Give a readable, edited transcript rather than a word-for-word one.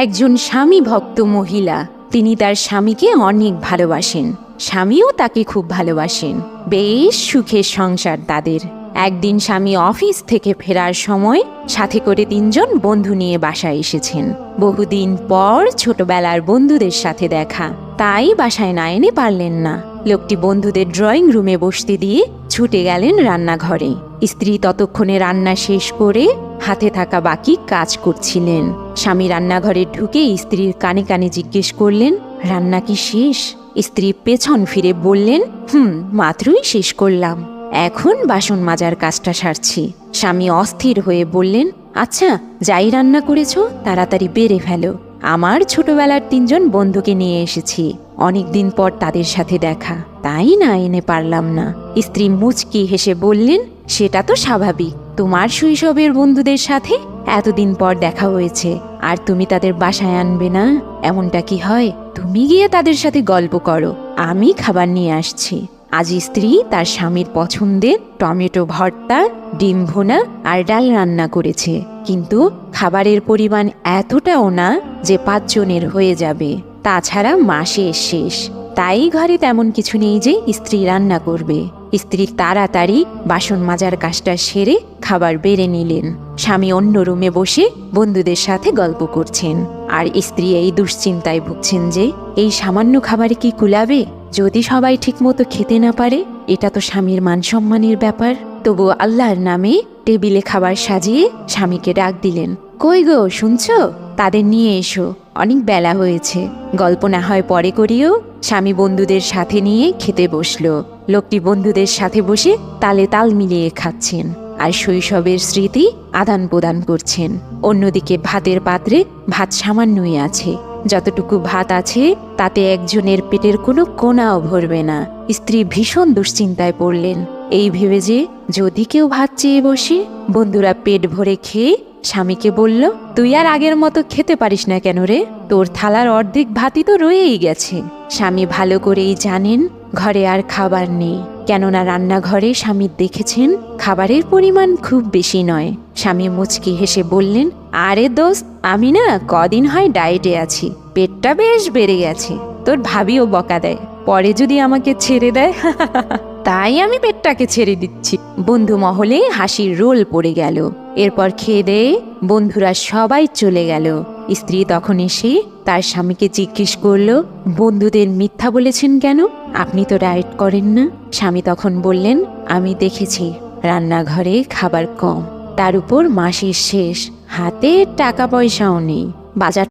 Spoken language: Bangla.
একজন স্বামী ভক্ত মহিলা, তিনি তার স্বামীকে অনেক ভালোবাসেন, স্বামীও তাকে খুব ভালোবাসেন। বেশ সুখের সংসার তাদের। একদিন স্বামী অফিস থেকে ফেরার সময় সাথে করে 3 জন বন্ধু নিয়ে বাসায় এসেছেন। বহুদিন পর ছোটবেলার বন্ধুদের সাথে দেখা, তাই বাসায় না এনে পারলেন না। লোকটি বন্ধুদের ড্রয়িং রুমে বসতে দিয়ে ছুটে গেলেন রান্নাঘরে। স্ত্রী ততক্ষণে রান্না শেষ করে হাতে থাকা বাকি কাজ করছিলেন। স্বামী রান্নাঘরে ঢুকে স্ত্রীর কানে কানে জিজ্ঞেস করলেন, রান্না কি শেষ? স্ত্রী পেছন ফিরে বললেন, মাত্রই শেষ করলাম, এখন বাসন মাজার কাজটা সারছি। স্বামী অস্থির হয়ে বললেন, আচ্ছা যাই রান্না করেছো তাড়াতাড়ি বেড়ে ফেলো, আমার ছোটবেলার 3 জন বন্ধুকে নিয়ে এসেছি, অনেকদিন পর তাদের সাথে দেখা, তাই না এনে পারলাম না। স্ত্রী মুচকি হেসে বললেন, সেটা তো স্বাভাবিক, তোমার শৈশবের বন্ধুদের সাথে এতদিন পর দেখা হয়েছে, আর তুমি তাদের বাসায় আনবে না? এমনটা কি হয়? তুমি গিয়ে তাদের সাথে গল্প করো, আমি খাবার নিয়ে আসছি। আজ স্ত্রী তার স্বামীর পছন্দের টমেটো ভর্তা, ডিম ভুনা আর ডাল রান্না করেছে, কিন্তু খাবারের পরিমাণ এতটাও না যে 5 জনের হয়ে যাবে। তাছাড়া মাসের শেষ, তাই ঘরে তেমন কিছু নেই যে স্ত্রী রান্না করবে। স্ত্রী তাড়াতাড়ি বাসন মাজার কাজটা সেরে খাবার বেড়ে নিলেন। স্বামী অন্য রুমে বসে বন্ধুদের সাথে গল্প করছেন, আর স্ত্রী এই দুশ্চিন্তায় ভুগছেন যে এই সামান্য খাবারে কি কুলাবে? যদি সবাই ঠিকমতো খেতে না পারে, এটা তো স্বামীর মান সম্মানের ব্যাপার। তবু আল্লাহর নামে টেবিলে খাবার সাজিয়ে স্বামীকে ডাক দিলেন, কই গো শুনছো? তাদের নিয়ে এসো, অনেক বেলা হয়েছে, গল্প না হয় পরে করিও। স্বামী বন্ধুদের সাথে নিয়ে খেতে বসলো। লোকটি বন্ধুদের সাথে বসে তালে তাল মিলিয়ে খাচ্ছেন আর শৈশবের স্মৃতি আদান প্রদান করছেন। অন্যদিকে ভাতের পাত্রে ভাত সামান্যই আছে, যতটুকু ভাত আছে তাতে একজনের পেটের কোনো কোনাও ভরবে না। স্ত্রী ভীষণ দুশ্চিন্তায় পড়লেন, এই ভেবে যে যদি কেউ ভাত চেয়ে বসে। বন্ধুরা পেট ভরে খেয়ে স্বামীকে বলল, তুই আর আগের মতো খেতে পারিস না কেন রে? তোর থালার অর্ধেক ভাতই তো রয়েই গেছে। স্বামী ভালো করেই জানেন ঘরে আর খাবার নেই, কেননা রান্নাঘরে স্বামী দেখেছেন খাবারের পরিমাণ খুব বেশি নয়। স্বামী মুচকি হেসে বললেন, আরে দোস্ত, আমি না কদিন হয় ডায়েটে আছি, পেটটা বেশ বেড়ে গেছে, তোর ভাবিও বকা দেয়, পরে যদি আমাকে ছেড়ে দেয় তাই আমি পেটটাকে ছেড়ে দিচ্ছি। বন্ধু মহলে হাসির রোল পড়ে গেল। এরপর খেয়ে দেয়ে বন্ধুরা সবাই চলে গেল। স্ত্রী তখন এসে তার স্বামীকে জিজ্ঞেস করলো, বন্ধুদের মিথ্যা বলেছেন কেন? আপনি তো ডায়েট করেন না। স্বামী তখন বললেন, আমি দেখেছি রান্নাঘরে খাবার কম, তার উপর মাসের শেষ, হাতে টাকা পয়সাও নেই, বাজার